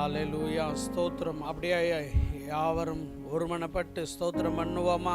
ஹல்லேலூயா, ஸ்தோத்திரம். அப்படியே யாவரும் ஒருமனப்பட்டு ஸ்தோத்திரம் பண்ணுவோமா?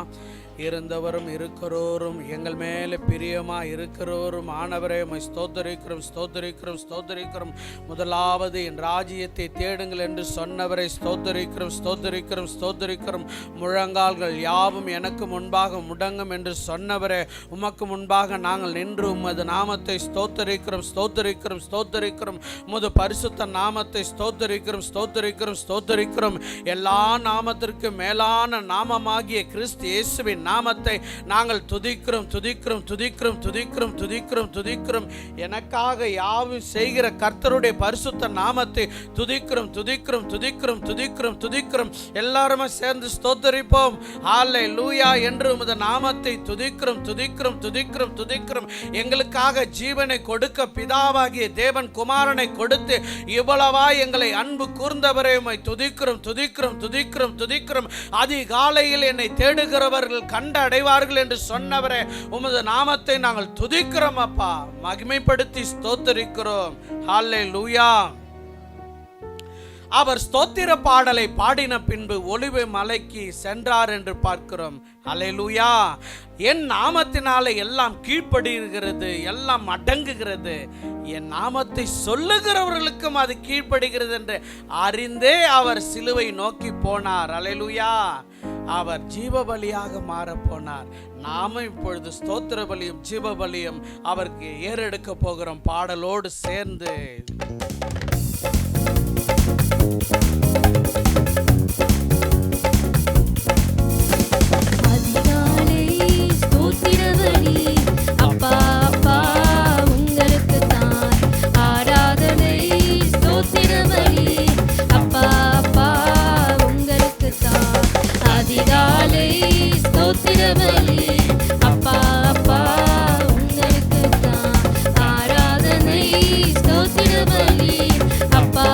இருந்தவரும் இருக்கிறோரும் எங்கள் மேலே பிரியமா இருக்கிறோரும் ஆனவரே உம்மை ஸ்தோத்தரிக்கிறோம், ஸ்தோத்தரிக்கிறோம், ஸ்தோத்தரிக்கிறோம். முதலாவது என் ராஜ்யத்தை தேடுங்கள் என்று சொன்னவரை ஸ்தோத்தரிக்கிறோம், ஸ்தோத்தரிக்கிறோம், ஸ்தோத்தரிக்கிறோம். முழங்கால்கள் யாவும் எனக்கு முன்பாக முடங்கும் என்று சொன்னவரே, உமக்கு முன்பாக நாங்கள் நின்று உமது நாமத்தை ஸ்தோத்தரிக்கிறோம், ஸ்தோத்தரிக்கிறோம், ஸ்தோத்தரிக்கிறோம். உமது பரிசுத்த நாமத்தை ஸ்தோத்தரிக்கிறோம், ஸ்தோத்தரிக்கிறோம், ஸ்தோத்தரிக்கிறோம். எல்லா நாமத்திற்கு மேலான நாமமாகிய கிறிஸ்து இயேசுவின் நாமத்தை நாங்கள் துதிக்கிறோம், துதிக்கிறோம், துதிக்கிறோம், துதிக்கிறோம், துதிக்கிறோம், துதிக்கிறோம். எனக்காக யாவும் செய்கிற கர்த்தருடைய பரிசுத்த நாமத்தை துதிக்கிறோம், துதிக்கிறோம், துதிக்கிறோம், துதிக்கிறோம், துதிக்கிறோம். எல்லாருமே சேர்ந்து ஸ்தோத்தரிப்போம். ஹல்லேலூயா என்று உமது நாமத்தை துதிக்கிறோம், துதிக்கிறோம், துதிக்கிறோம், துதிக்கிறோம். எங்களுக்காக ஜீவனை கொடுக்க பிதாவாகிய தேவன் குமாரனை கொடுத்து இவ்வளவா எங்களை அன்பு கூர்ந்தவரை உம்மை துதிக்கிறோம், துதிக்கிறோம், துதிக்கிறோம், துதிக்கிறோம். அதிகாலையில் என்னை தேடுகிறவர்கள் கண்டு அடைவார்கள் என்று சொன்னவரே, உமது நாமத்தை நாங்கள் துதிக்கிறோம் அப்பா, மகிமைப்படுத்தி ஸ்தோத்தரிக்கிறோம். ஹல்லேலூயா. அவர் ஸ்தோத்திர பாடலை பாடின பின்பு ஒலிவ மலைக்கு சென்றார் என்று பார்க்கிறோம். ஹல்லேலூயா. என் நாமத்தினாலே எல்லாம் கீழ்ப்படுகிறது, எல்லாம் அடங்குகிறது. என் நாமத்தை சொல்லுகிறவர்களுக்கும் அது கீழ்ப்படுகிறது என்று அறிந்தே அவர் சிலுவை நோக்கி போனார். ஹல்லேலூயா. அவர் ஜீவபலியாக மாற போனார். நாம இப்பொழுது ஸ்தோத்திர பலியும் ஜீவ பலியும் அவருக்கு ஏறெடுக்க போகிறோம் பாடலோடு சேர்ந்து. அதிகாலை ஸ்தோத்திர பலி அப்பா அப்பா உங்களுக்கு தான் ஆராதனை. ஸ்தோத்திர பலி அப்பா அப்பா உங்களுக்கு தான் அதிகாலை ஸ்தோத்திர பலி அப்பா அப்பா உங்களுக்கு தான் ஆராதனை. ஸ்தோத்திர பலி அப்பா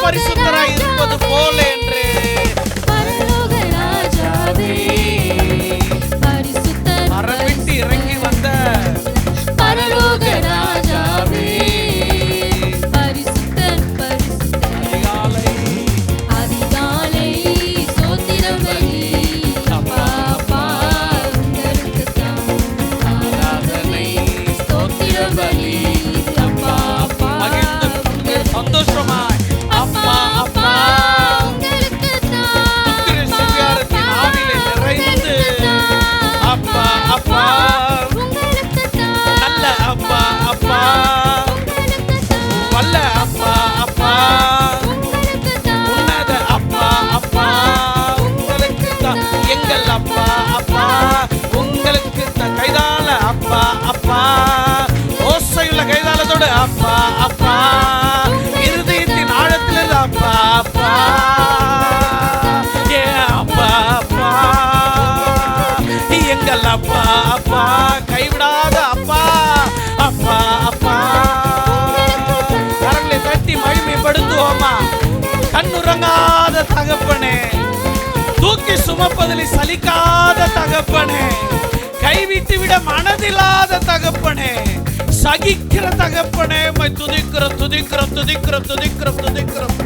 பரிசுத்தராய் இருப்பது போல என்று. பரலோக ராஜாவே பரிசுத்தர், மரம் விட்டு இறங்கி வந்த பரலோக ராஜாவே பரிசுத்தர் பரிசுத்தர். அதிகாலை அதிகாலை ஸ்தோத்திரம் பலி அப்பா அப்பா உங்களுக்குத்தான். ஆராதனை ஸ்தோத்திரம் பலி அப்பா அப்பா மகிழ்ந்து சந்தோஷமாய் அப்பா அப்பா உங்களுக்குத்தான். புத்திர சிங்காரத்தின் ஆவிலே நிறைந்து அப்பா அப்பா உங்களுக்குத்தான். நல்ல அப்பா அப்பா வல்ல அப்பா அப்பா உன்னத அப்பா அப்பா உங்களுக்கு தான் எங்கள் அப்பா அப்பா உங்களுக்கு தான். கைதால அப்பா அப்பா ஓசையுள்ள கைதாளத்தோடு அப்பா அப்பா இருதயத்தின் ஆழத்திலிருந்து அப்பா அப்பா ஏ அப்பா அப்பா எங்கள் அப்பா அப்பா கைவிடாத அப்பா அப்பா அப்பா. கரங்களை தட்டி மகிமைப்படுத்துவோமா? கண்ணுறங்காத தகப்பனே, தூக்கி சுமப்பதில் சலிக்காத தகப்பனே, கைவிட்டு விட மனதில்லாத தகப்பனே, சகிக்கிற தகப்பனே, துதிக்கிறோம் துதிக்கிறோம் துதிக்கிறோம் துதிக்கிறோம் துதிக்கிறோம்.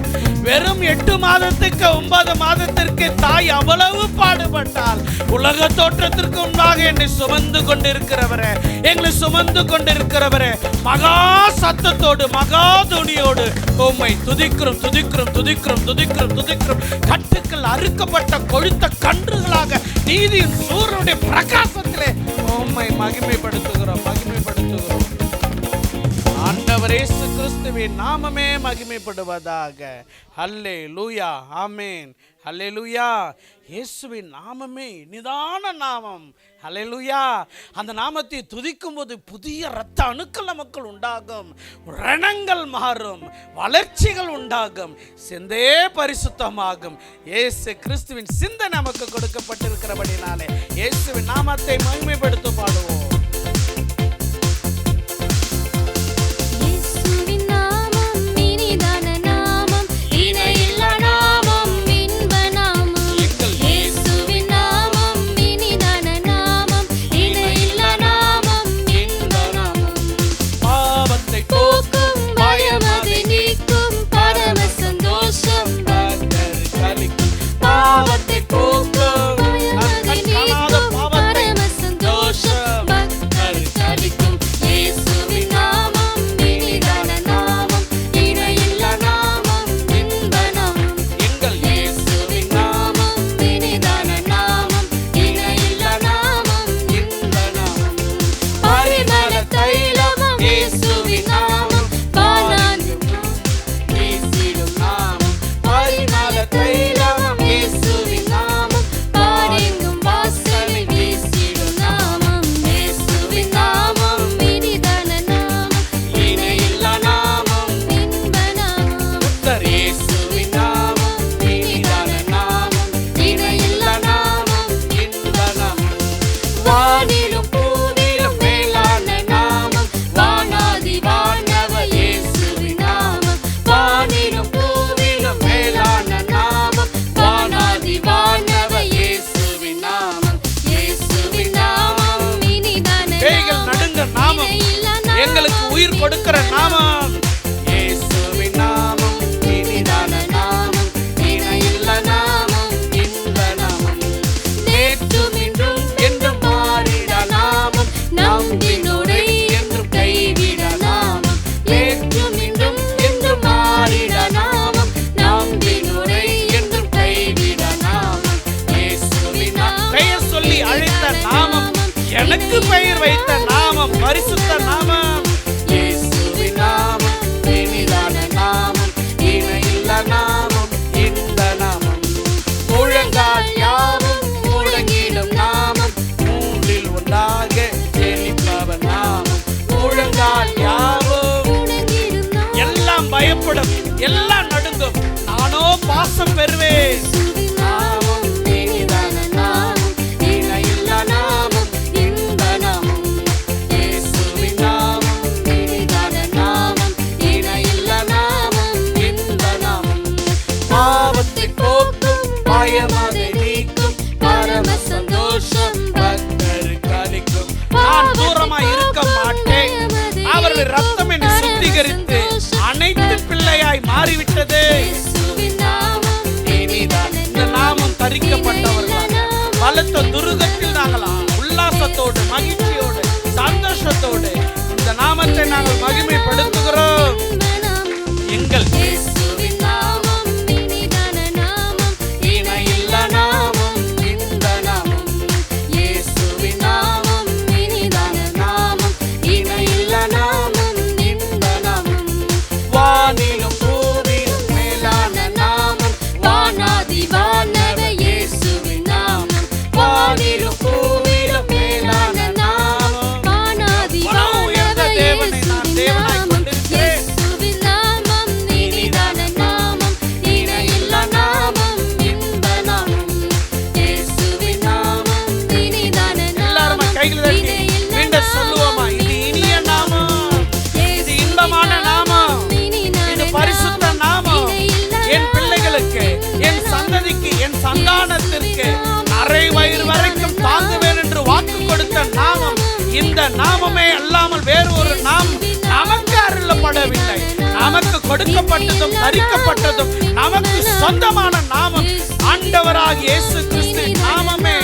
வெறும் 8 மாதத்துக்கு 9 மாதத்திற்கு தாய் அவ்வளவு பாடுபட்டால், உலக தோற்றத்திற்கு முன்பாக என்னை சுமந்து கொண்டிருக்கிறவரே, எங்களை சுமந்து கொண்டிருக்கிறவரே, மகா சத்தத்தோடு மகா துணியோடு உம்மை துதிக்கிறோம் துதிக்கிறோம் துதிக்கிறோம் துதிக்கிறோம் துதிக்கிறோம். கட்டுக்கள் அறுக்கப்பட்ட கொழுத்த கன்றுகளாக நீதியின் சூரியனுடைய பிரகாசத்திலே உம்மை மகிமைப்படுத்துகிறோம் மகிமைப்படுத்துகிறோம். ஆண்டவர் இயேசு கிறிஸ்துவின் நாமமே மகிமைப்படுவதாக. அல்லேலூயா ஆமென் அல்லேலூயா. இயேசுவின் நாமமே நிதான நாமம். அல்லேலூயா. அந்த நாமத்தை துதிக்கும் போது புதிய இரத்த அணுக்கள் நமக்குள் உண்டாகும், ரணங்கள் மாறும், வளர்ச்சிகள் உண்டாகும், சிந்தே பரிசுத்தமாகும். இயேசு கிறிஸ்துவின் சிந்தை நமக்கு கொடுக்கப்பட்டிருக்கிறபடினாலே இயேசுவின் நாமத்தை மகிமைப்படுத்த பாடுவோம். எங்களுக்கு உயிர் கொடுக்கிற நாமம் இயேசுவின் நாமம், இனிதான நாமம், இணையில்ல நாமம், இன்ப நாமம், நேற்றும் இன்றும் என்றும் மாறிட நாமம், நம்பினோரை என்றும் கைவிட நாமம், நேற்றும் இன்றும் என்றும் மாறிட நாமம், நம்பினோரை என்றும் கைவிட நாமம், இயேசுவின் நாமம். பெயர் சொல்லி அழைத்த நாமம், எனக்கு பெயர் வைத்த நாமம், பரிசுத்த நாமம், இயேசுவின் நாமம், இனிதான நாமம், இணையில்ல நாமம், இன்ப நாமம், முழங்கால் யாவும் முழங்கிடும் நாமம், மூன்றில் ஒன்றாக ஜெனிப்பவர் நாமம், முழங்கால் யாவும் எல்லாம் பயப்படும், எல்லாம் நடுங்கும், நானோ பாசம் பெறுவேன். நாமம், இனிதான நாமம், இணையில்ல நாமம், இன்ப நாமம், இயேசுவின் நாமம், இனிதான நாமம், இணையில்ல நாமம், இன்ப நாமம். மாறிவிட்டது. இயேசுவின் நாமம் இனிதான இந்த நாமம் தரிக்கப்பட்டவர்களாக பலத்த துருகத்தில் நாங்கள் உல்லாசத்தோடு மகிழ்ச்சியோடு சந்தோஷத்தோடு இந்த நாமத்தை நாங்கள் மகிமைப்படுத்துகிறோம். எங்கள் இயேசுவின் நாமம் இனிதான நாமம், இணையில்லா நாமம் இந்த நாமம். இயேசுவின் நாமம் இனிதான நாமம், இணையில்லா நாமம் இந்த நாமம். வானிலும் பூமியிலும் மேலான நாமம், வானாதி வானவ இயேசுவின் நாமம், வானிலும் பூமியிலும் மேலான நாமம். வானாதி உலகம் உயர்ந்த வானவ தேவனை நான் இயேசுவின் தேவனாய் நாமம், கொண்டிருக்கிறேன். இயேசுவின் நாமம் இனிதான நாமம், இணையில்லா நாமம் இந்த நாமம். இயேசுவின் நாமம் இனிதான எல்லாரும் நாமம், கைகளை தட்டி மீண்டும் சொல்லுவோமா? இது இனிய நாமம், இது இன்பமான நாமம், இது பரிசுத்த நாமம். என் பிள்ளைகளுக்கு, என் சந்ததிக்கு, என் சந்தானத்திற்கு அரை வயிறு வரைக்கும் தாங்குவேன் என்று வாக்கு கொடுத்த நாமம். இந்த நாமமே அல்லாமல் வேறு ஒரு நாமம் நமக்கு அருளப்படவில்லை. நமக்கு கொடுக்கப்பட்டதும் தரிக்கப்பட்டதும் நமக்கு சொந்தமான நாமம் ஆண்டவராகிய இயேசு கிறிஸ்து நாமமே.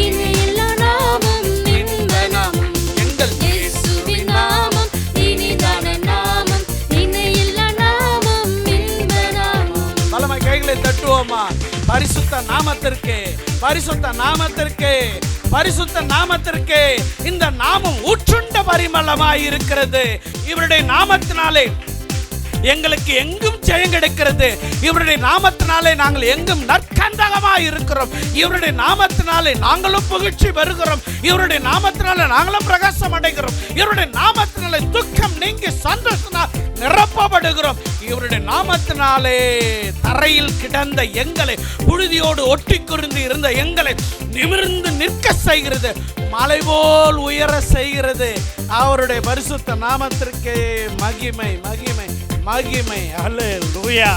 இணையில்லா நாமம் இந்த நாமம் எங்கள் இயேசுவின் நாமம் இனிதான நாமம், இணையில்லா நாமம் இந்த நாமம். பலமாய் கைகளை தட்டுவோமா? பரிசுத்த நாமத்திற்கு, பரிசுத்த நாமத்திற்கு, பரிசுத்த நாமத்திற்கு. இந்த நாமம் ஊற்றுண்ட பரிமளமாய் இருக்கிறது. இவருடைய நாமத்தினாலே எங்களுக்கு எங்கும் ஜெயம் கிடைக்கிறது. இவருடைய நாமத்தினாலே நாங்கள் எங்கும் நற்கந்தகமாய் இருக்கிறோம். இவருடைய நாமத்தினாலே நாங்களும் புகழ்ச்சி பெறுகிறோம். இவருடைய நாமத்தினாலே நாங்களும் பிரகாசம் அடைகிறோம். இவருடைய நாமத்தினாலே துக்கம் நீங்கி சந்தோஷத்தினால் நிரப்பப்படுகிறோம். இவருடைய நாமத்தினாலே தரையில் கிடந்த எங்களை, புழுதியோடு ஒட்டி குறிந்து இருந்த எங்களை நிமிர்ந்து நிற்க செய்கிறது, மலை போல் உயர செய்கிறது. அவருடைய பரிசுத்த நாமத்திற்கு மகிமை, மகிமை, மகிமை. அல்லேலூயா.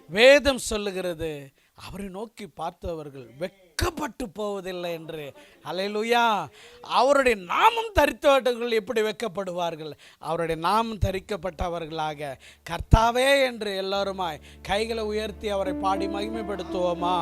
வேதம் சொல்லுகிறது, அவரை நோக்கி பார்த்தவர்கள் வெட்கப்பட்டு போவதில்லை என்று. அல்லேலூயா. அவருடைய நாமம் தரித்தவர்கள் எப்படி வெட்கப்படுவார்கள்? அவருடைய நாமம் தரிக்கப்பட்டவர்களாக கர்த்தாவே என்று எல்லாருமாய் கைகளை உயர்த்தி அவரை பாடி மகிமைப்படுத்துவோமா?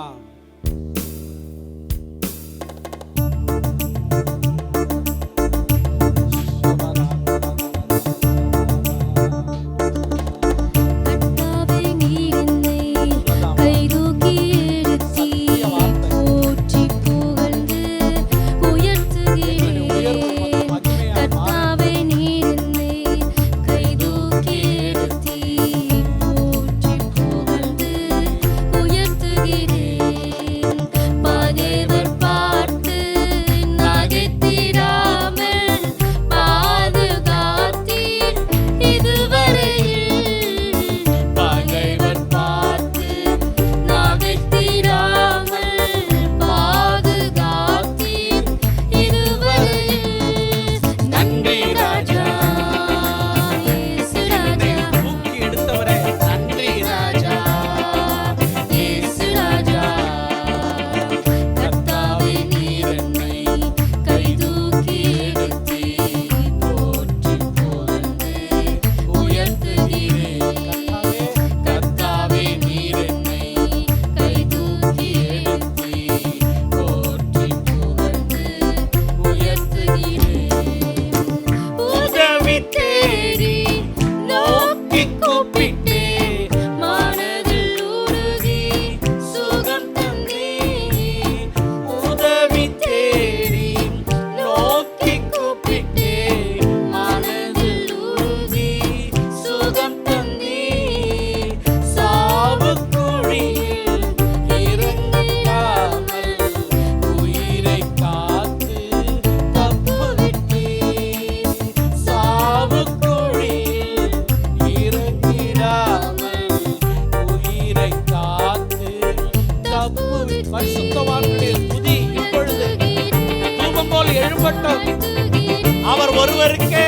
அவர் ஒருவருக்கே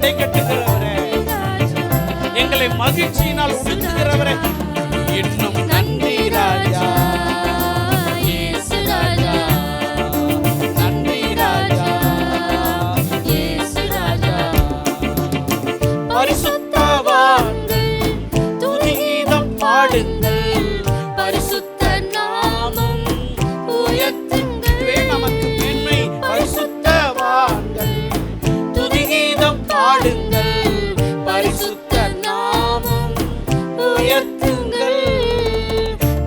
உடை கட்டுகிறவரே, எங்களை மகிழ்ச்சியினால் உடுத்துகிறவரே, இன்னும் நன்றி ராஜா. இயேசு ராஜா, நன்றி ராஜா, இயேசு ராஜா. பரிசுத்தவான்கள் துதிகீதம் பாடுங்கள், பரிசுத்த நாமம் உயர்த்துங்கள். நமக்கு மேன்மை. பரிசுத்தவான்கள் துதிகீதம் பாடுங்கள், பரிசுத்த நாமம் உயர்த்துங்கள்.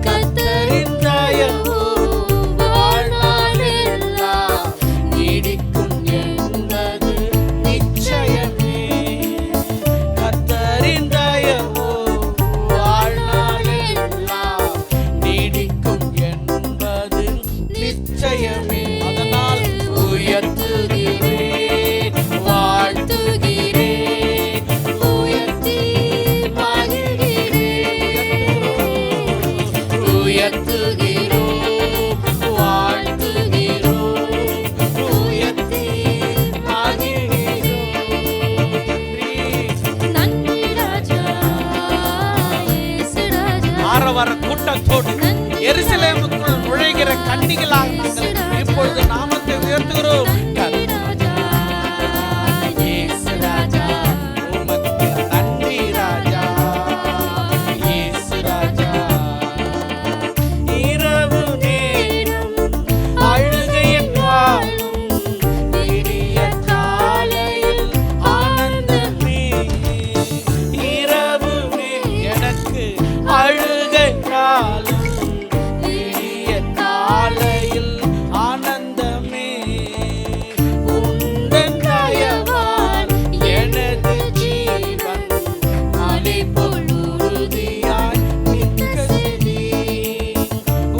கர்த்தரின் தயவு வாழ்நாளெல்லாம் நீடிக்கும் என்பது நிச்சயமே. கர்த்தரின் தயவு வாழ்நாளெல்லாம் நீடிக்கும் என்பது நிச்சயமே. அதனால் உயர்த்துகிறேன், வாழ்த்துகிறேன், உயர்த்தி மகிழ்கிறேன். உயர்த்துகிறோம், வாழ்த்துகிறோம், உயர்த்தி மகிழ்கிறோம். நன்றி ராஜா, இயேசு ராஜா. ஆரவார கூட்டத்தோடு எருசலேமுக்குள் நுழைகிற கன்னிகளாக நாங்கள் இப்பொழுது நாமத்தை உயர்த்துகிறோம். இயேசு ராஜா, உமக்கு நன்றி ராஜா. இயேசு ராஜா, இரவு நேரம் அழுகை என்றாலும் விடிய காலையில் ஆனந்தமே. இரவு எனக்கு அழுகை என்றாலும் விடிய காலையில் ஆனந்தமே. உந்தன் தயவால் எனது ஜீவன் மலை போல் உறுதியாய் நிற்க செய்தீர்.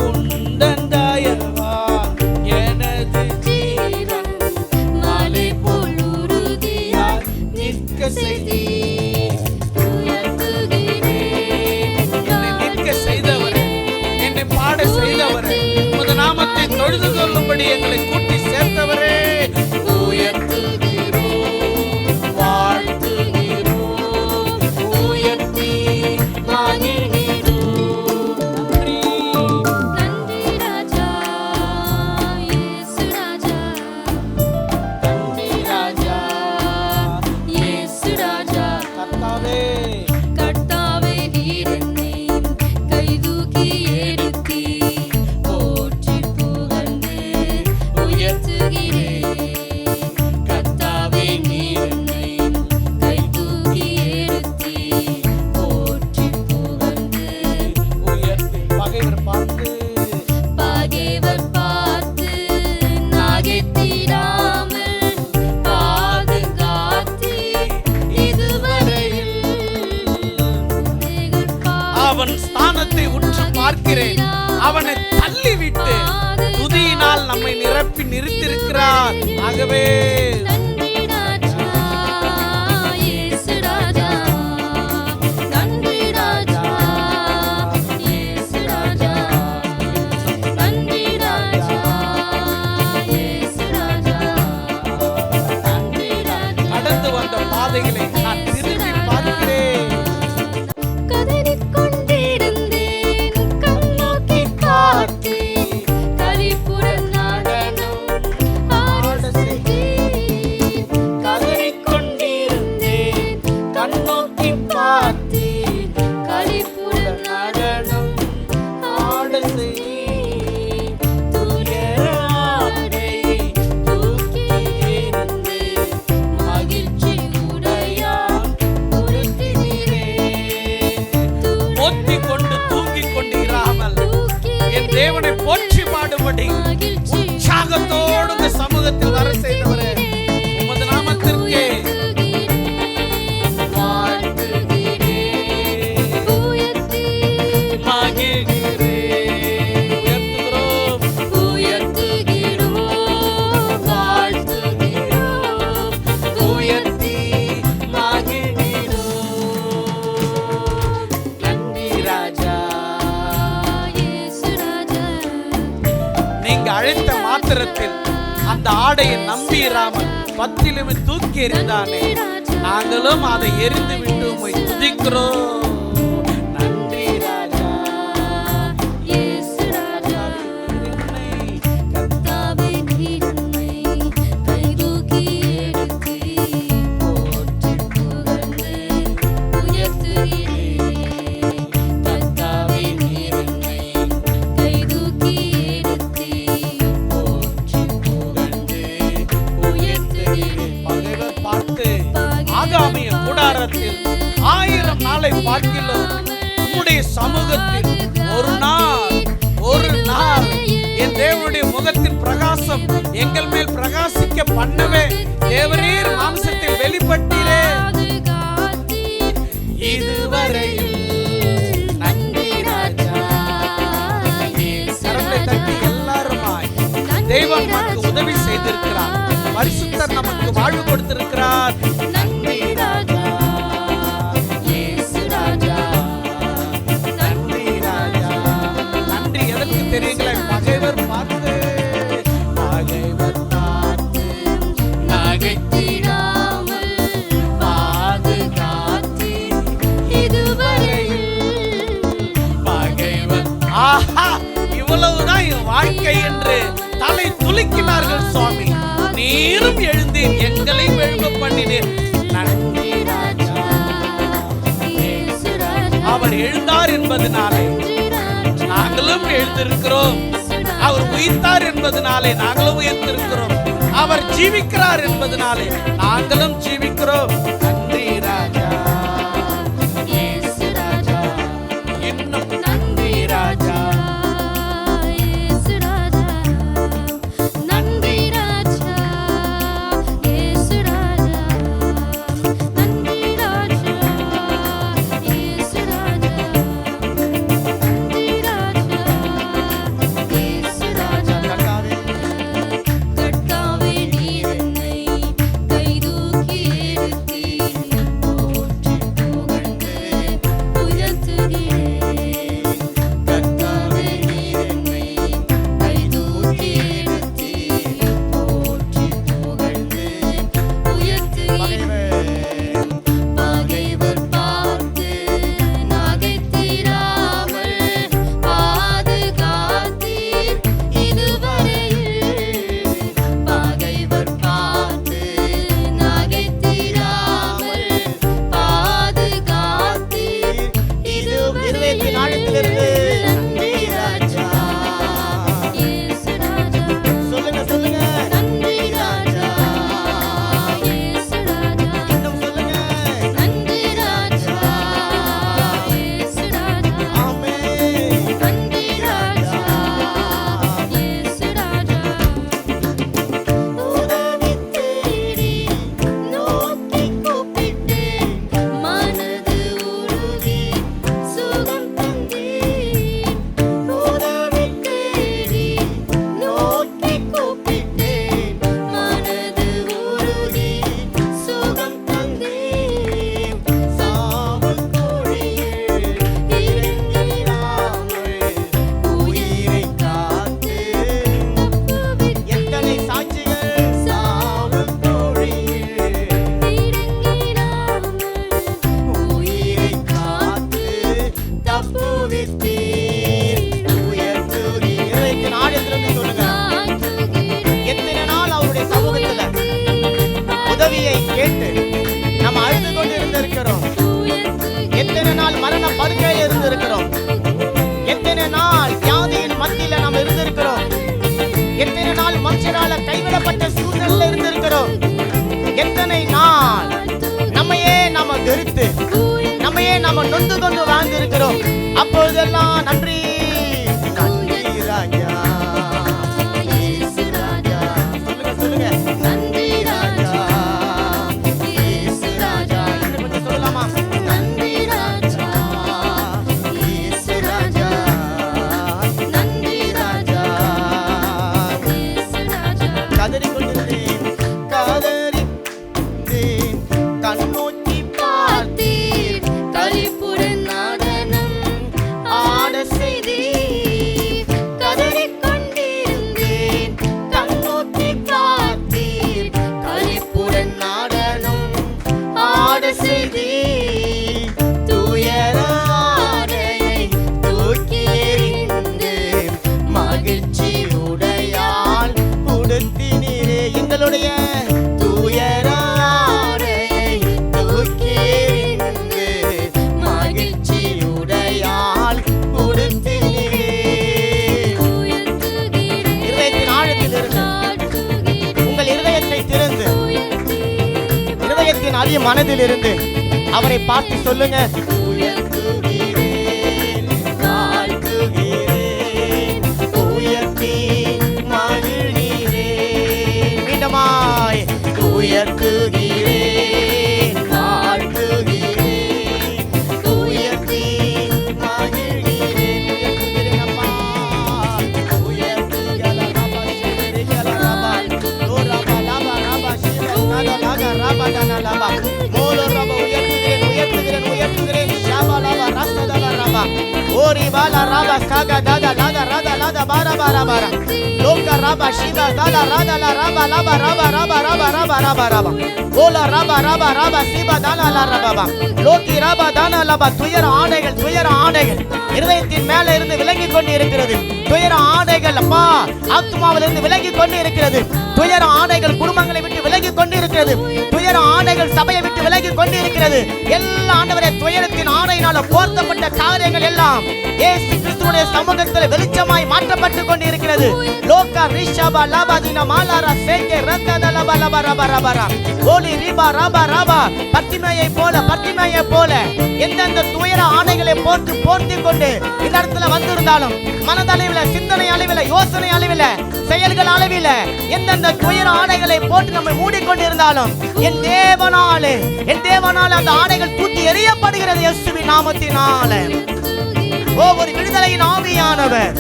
உந்தன் தயவால் எனது ஜீவன் மலை போல் உறுதியாய் நிற்க செய்தீர். என்னை நிற்க செய்தவரே, என்னை பாட செய்தவரே, உமது நாமத்தை தொழுது கொள்ளும்படி எங்களை கூட்டி சேர்த்தவரே, உயர்த்துகிறோம், வாழ்த்துகிறோம், உயர்த்தி மகிழ்கிறோம். நன்றி. நன்றி ராஜா, இயேசு ராஜா. நன்றி ராஜா, இயேசு ராஜா. கர்த்தாவே, கர்த்தாவே நீர் என்னை கைதூக்கி எடுத்தீர். போற்றி புகழ்ந்து உயர்த்துகிறேன். கர்த்தாவே நீர் என்னை கைதூக்கி எடுத்தீர். போற்றி புகழ்ந்து உயர்த்தி பகைவர் பார்த்து பகைவர் பார்த்து நகைத்திடாமல் பாதுகாத்தீர். இதுவரையில் உலகில் அவன் ஸ்தானத்தை உற்று பார்க்கிறேன். அவனை தள்ளிவிட்டு துதியினால் நம்மை நிரப்பி நிறுத்தியிருக்கிறார். ஆகவே நன்றி ராஜா, இயேசு ராஜா. நன்றி ராஜா, இயேசு ராஜா. நன்றி ராஜா, இயேசு ராஜா. நன்றி ராஜா. கடந்து வந்த பாதைகளை நான் திரும்பி பார்க்கிறேன். கதறிக் கொண்டிருந்தேன், கண்ணோக்கி பார்த்தேன். கரிபுரன் நடனம் ஆட செய்தீர். கதறிக் கொண்டிருந்தேன், கண்ணோக்கி பார்த்தேன். கரிபுரன் நடனம் ஆட செய்தீர். துயர ஆடையை தூக்கி எறிந்து மகிழ்ச்சி உடையார் உடுத்தினீரே. போத்திக் கொண்டு தூங்கிக் கொண்டு இராமல் என் தேவனை போற்றி பாடுபடி உற்சாகத்தோடு உங்க சமூகத்தில் வர செய்தவரே, உமது நாமத்திற்கே வாழ்த்துகிறேன், மகிழ்கிறேன். உயர்த்துகிறோம், வாழ்த்துகிறோம், உயர்த்தி மகிழ்கிறோம். நன்றி ராஜா. நீங்க அழைத்த மாத்திரத்தில் அந்த ஆடையை நம்பிராமல் பத்திலுமே தூக்கி எறிந்தானே, நாங்களும் அதை எரிந்து விட்டு உம்மை துதிக்கிறோம். நன்றி ராஜா. இயேசு ராஜா கர்த்தாவே நீர் என்னை கைதூக்கி எடுத்து போற்றி புகழ்ந்து உயர்த்துகிறேன். கர்த்தாவே நீர் என்னை கைதூக்கி எடுத்து போற்றி புகழ்ந்து உயர்த்துகிறேன். பகைவர் பார்த்து ஆகாமிய கூடாரத்தில் 1000 நாளை பார்க்கிறோம். உம்முடைய சமூகத்தில் ஒரு நாள் என் தேவனுடைய முகத்தின் பிரகாசம் எங்கள் மேல் பிரகாசிக்க பண்ணவே தேவரீர் மாம்சத்தில் வெளிப்பட்டீரே. இதுவரையில் நன்றி ராஜா. கரங்களை தட்டி எல்லாருமாய் தெய்வம் நமக்கு உதவி செய்திருக்கிறார். பரிசுத்தர் நமக்கு வாழ்வு கொடுத்திருக்கிறார். நன்றி ராஜா. இயேசு ராஜா. நன்றி ராஜா. நன்றி எதற்கு தெரியுங்களா? பகைவர் பார்த்து நகைத்திடாமல் பாதுகாத்து இதுவரையில் பகைவர் ஆஹா இவ்வளவுதான் என் வாழ்க்கை என்று தலை துலுக்கினார்கள். சுவாமி நீரும் எழுந்தீர், எங்களையும் எழும்ப பண்ணினீர். நன்றி ராஜா. அவர் எழுந்தார் என்பதனாலே நாங்களும் எழுந்திருக்கிறோம். அவர் உயிர்த்தார் என்பதனாலே நாங்களும் உயிர்த்திருக்கிறோம். அவர் ஜீவிக்கிறார் என்பதனாலே நாங்களும் ஜீவிக்கிறோம். நன்றி ராஜா. இயேசு ராஜா. இன்னும் நன்றி ராஜா. இயேசு ராஜா நன்றி ராஜா. இயேசு ராஜா நன்றி ராஜா. இயேசு ராஜா நன்றி ராஜா. இயேசு ராஜா கர்த்தாவே நீர் என்னை கைதூக்கி எடுத்தீர் போற்றி புகழ்ந்து உயர்த்துகிறேன். கர்த்தாவே நீர் என்னை கைதூக்கி எடுத்தீர் போற்றி புகழ்ந்து உயர்த்துகிறேன். பகைவர் பார்த்து நகைத்திடாமல் பாதுகாத்தீர் இதுவரையில். பகைவர் பார்த்து நகைத்திடாமல் பாதுகாத்தீர் இதுவரையில். நன்றி ராஜா. இயேசு ராஜா. சொல்லுங்க சொல்லுங்க. நன்றி ராஜா. இயேசு ராஜா. இன்னும் சொல்லுங்க. நன்றி ராஜா. இயேசு ராஜா. ஆமென். நன்றி ராஜா. இயேசு ராஜா. உதவி தேடி நோக்கி கூப்பிட்டேன். மனது உருகி சுகம் தந்தீர். உதவி தேடி நோக்கி கூப்பிட்டேன். மனது உருகி சுகம் தந்தீர். சாவுக் குழியில் இறங்கிடாமல் உயிரைக் காத்து எத்தனை சாட்சிகள் சாவுக் குழியில் உயிரைக் காத்து தப்புவித்தீர். உயர்த்துகிறீர். இன்றைக்கு நாடத்திலிருந்து சொல்லுங்க. எத்தனை நாள் அவருடைய சமூகத்துல உதவியை கேட்டு நம்ம அழுது கொண்டு இருந்திருக்கிறோம். எத்தனை நாள் மரண படுக்கையில் இருந்திருக்கிறோம். எத்தனை நாள் வியாதியின் மத்தியில நாம் இருந்திருக்கிறோம். எத்தனை நாள் மனுஷரால கைவிடப்பட்ட சூழ்நிலையில இருந்திருக்கிறோம். எத்தனை நாள் நம்மையே நாம வெறுத்து நம்மையே நாம நொந்து கொண்டு வாழ்ந்திருக்கிறோம். அப்பொழுதெல்லாம் நன்றி நன்றி ராஜா. இயேசு ராஜா. சொல்லுங்க சொல்லுங்க. நன்றி ராஜா. இயேசு ராஜா. இன்னும் கொஞ்சம் சொல்லலாமா? நன்றி ராஜா. இயேசு ராஜா. நன்றி ராஜா. இயேசு ராஜா. கதறிக்கொண்டிருந்தேன் கண்ணோக்கி பார்த்தீர் களிப்புடன் நடனம் ஆட செய்தீர். இருதயத்தின் அடி மனதில் இருந்து அவரை பார்த்து சொல்லுங்க. உயர்த்துகிறேன், வாழ்த்துகிறேன், உயர்த்தி மகிழ்கிறேன். மீண்டுமாய் உயர்த்துகிறேன், வாழ்த்துகிறேன், உயர்த்தி மகிழ்கிறேன். உயர்த்துகிறேன் அப்பா. உயர்த்துகிறேன் அப்பா. சிவரிகள ரபா. ஓ ரபா லபா ரபா சிவரிகள லகா ரபா தன லபா. மோலோ ரபா உயர்த்துகிறேன், உயர்த்துகிறேன், உயர்த்துகிறேன். ஷாபா லபா ரஸ்தல ரபா. ஓரி பாலா ரபா காகா தாதா லாதா ராதா லாதா பாரா பாரா பாரா. லோகா ரபா ஷிதா தாலா ராதா லா ரபா லபா ரபா ரபா ரபா ரபா ரபா ரபா. ஓலா ரபா ரபா ரபா சிபா தாலா லா ரபா. லோகி ரபா தானா லபா. துயர ஆடைகள், துயர ஆடைகள் இருதயத்தின் மேல இருந்து விலகி கொண்டு இருக்கிறது. துயர ஆடைகள் அப்பா ஆத்மாவிலிருந்து விலகி கொண்டு இருக்கிறது. துயர ஆடைகள் குடும்பங்களை விட்டு விலகி கொண்டு இருக்கிறது. துயர ஆடைகள் சபையை விட்டு விலகி கொண்டு இருக்கிறது. எல்லா ஆண்டவரே துயரத்தின் ஆடையினால போர்த்தப்பட்ட காரியங்கள் எல்லாம் இயேசு கிறிஸ்துவுடைய சமூகத்தில் வெளிச்சமாய் மாற்றப்பட்டு கொண்டு இருக்கிறது. லோகா ரிஷபா லபாதினா மாலாரா சேகே ரத்தத லபா லபா ரபா ரபா. ஓலி ரிபா ரபா ரபா. பத்திமையை போல, பத்திமையை போல எந்தெந்த துயர ஆடைகளை போர்த்தி கொண்டு இந்த இடத்துல வந்திருந்தாலும் மனதளவில், சிந்தனை அளவில், யோசனை அளவில், செயல்கள் அளவில் எந்தெந்த துயர ஆடைகளை போட்டு நம்மை மூடிக்கொண்டு இருந்தாலும் என் தேவனாலே அந்த ஆடைகள் தூக்கி எறியப்படுகிறது இயேசுவின் நாமத்தினாலே. ஓ, ஒரு விடுதலையின் ஆவியானவர்,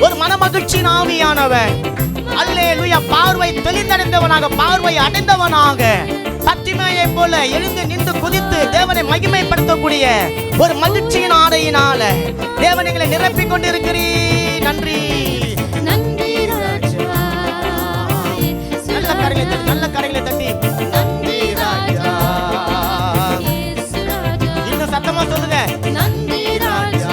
ஒரு மனமகிழ்ச்சியின் ஆவியானவர், அல்லேலூயா, பார்வை தெளிந்தடைந்தவனாக, பார்வை அடைந்தவனாக பத்திமையை போல எழுந்து நின்று குதித்து தேவனை மகிமைப்படுத்தக்கூடிய ஒரு மகிழ்ச்சியின் ஆடையினால தேவன் எங்களை நிரப்பிக் கொண்டிருக்கிறீர். நன்றி, நன்றி ராஜா. நல்ல கரைகளை தட்டி நன்றி ராஜா. இயேசு ராஜா. இன்னும் சத்தமா சொல்லுங்க. நன்றி ராஜா.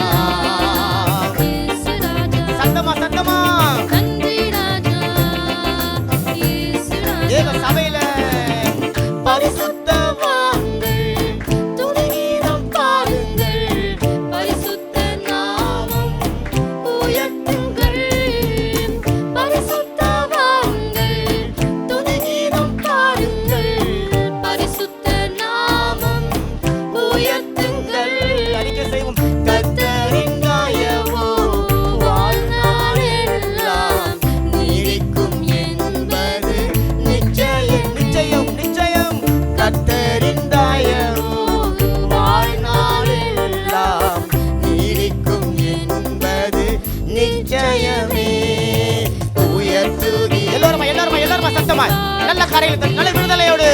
இயேசு ராஜா. சத்தமா சத்தமா. நன்றி ராஜா. இயேசு ராஜா. தேவ சபையில பரிசுத்தவான்கள் துதிகீதம் பாடுங்கள், பரிசுத்த நாமம் உயர்த்துங்கள். பரிசுத்தவான்கள் துதிகீதம் பாடுங்கள், பரிசுத்த நாமம் உயர்த்துங்கள். அறிக்கை செய்வோம். கர்த்தரின் தயவோ வாழ்நாளெல்லாம் நீடிக்கும் என்பது நிச்சயம், நிச்சயம், நிச்சயம். கர்த்தரின் தயவோ வாழ்நாளெல்லாம் நீடிக்கும் என்பது நிச்சயமே. உயர்த்துகிறேன். எல்லாருமா சத்தமா நல்ல கரையில் தட்டி, நல்ல விடுதலையோடு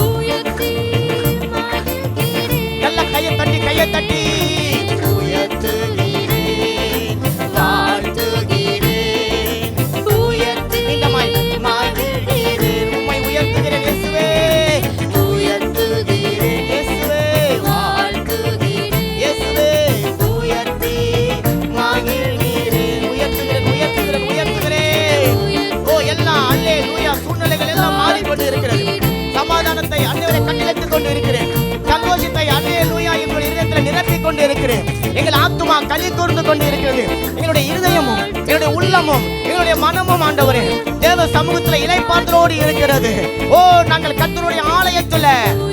உயர்த்தி மகிழ்கிறேன். நல்ல கையை தட்டி உயர்த்துகிறேன், வாழ்த்துகிறேன், உயர்த்தி மீண்டமாய் மகிழ்கிறேன். உம்மை உயர்த்துகிறேன் இயேசுவே, உயர்த்துகிறேன் இயேசுவே, வாழ்த்துகிறேன். இயேசுவே, உயர்த்தி மகிழ்கிறேன். உயர்த்துகிறேன், உயர்த்துகிறேன், உயர்த்துகிறேன். ஓ, எல்லாம் அல்லேலூயா, சூழ்நிலைகள் எல்லாம் மாறிக்கொண்டு இருக்கிறது. சமாதானத்தை ஆண்டவரே கட்டளையிட்டுக் கொண்டு இருக்கிறேன். சந்தோஷத்தை அல்லேலூயா எங்களுடைய இதயத்தில் நிரப்பிக் கொண்டு இருக்கிறேன். எங்கள் ஆத்துமா களி கூர்ந்து கொண்டு இருக்கிறது. எங்களுடைய இருதயமும், எங்களுடைய உள்ளமும், எங்களுடைய மனமும் ஆண்டவரே தேவ சமூகத்தில் இளைப்பாறுதலோடு இருக்கிறது. ஓ, நாங்கள் கர்த்தருடைய ஆலயத்தில்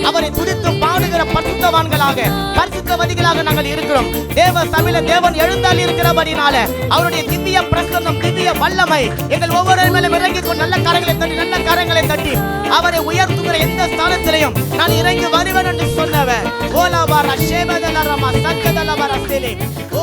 அவரை துதித்து பாடுகிற பரிசுத்தவான்களாக, பரிசுத்தவதிகளாக நாங்கள் இருக்கிறோம். தேவ சபையில தேவன் எழுந்தால் இருக்கிறபடினால அவருடைய திவ்ய பிரசன்னம், திவ்ய வல்லமை எங்கள் ஒவ்வொரு மேலும் இறங்கி கொண்டு நல்ல கரங்களை தட்டி அவரை உயர்த்துகிற எந்த ஸ்தானத்திலையும் நான் இறங்கி வருவேன் என்று சொன்னவர். ஓலாபாரா சேவதலரமா சக்கதலவரஸ்திலே. ஓ